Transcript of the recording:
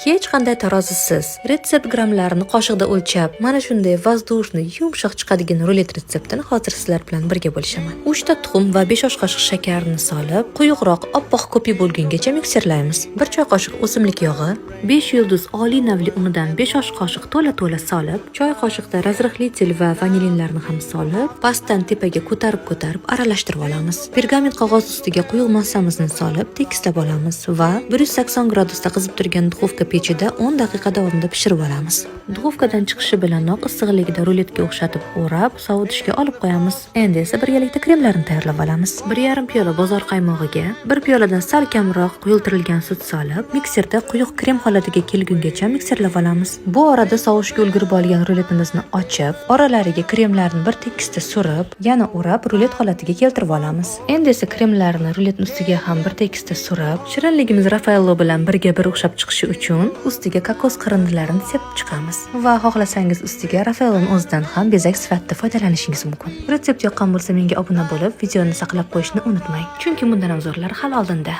Hech qanday tarozisiz retsept grammlarini qoshiqda o'lchab, mana shunday vazdushni yumshoq chiqadigan rulet retseptini hozir sizlar bilan birga bo'lishaman. 3 ta tuxum va 5 osh qoshiq shakarni solib, quyuqroq oppoq ko'pik bo'lgungacha mikserlaymiz. 1 choy qoshiq o'simlik yog'i, 5 yulduz oliy navli unidan 5 osh qoshiq to'la solib, choy qoshiqda razrixlitel va vanilinlarni ham solib, pastdan tepaga ko'tarib aralashtirib olamiz. Pergament qog'oz ustiga quyuq massamizni solib, tekislab olamiz va 180 gradusda qizib turgan duxovka pechida 10 daqiqa davomida pishirib olamiz. Duxovkadan chiqishi bilanoq issiqligida ruletga o'xshatib o'rab, sovutishga olib qo'yamiz. Endi esa birgalikda kremlarni tayyorlab olamiz. 1,5 piyola bozor qaymog'iga 1 piyoladan sal kamroq quyultirilgan sut solib, mikserda quyuq krem holatiga kelgungacha mikserlab olamiz. Bu orada sovishga ulgurib olgan ruletimizni ochib, oralariga kremlarni bir tekisda surib, yana o'rab rulet holatiga keltirib olamiz. Endi esa kremlarni ruletning ustiga ham bir tekisda surib, shirinligimiz Raffaello bilan birga bir o'xshab chiqishi uchun ustiga kokos qarindilarini sepib chiqamiz. Va xohlasangiz ustiga Raffaelloning o'zidan ham bezak sifatida foydalanishingiz mumkin. Retsept yoqqan bo'lsa menga obuna bo'lib, videoni saqlab qo'yishni unutmang. Chunki bundan obzorlar hali oldinda.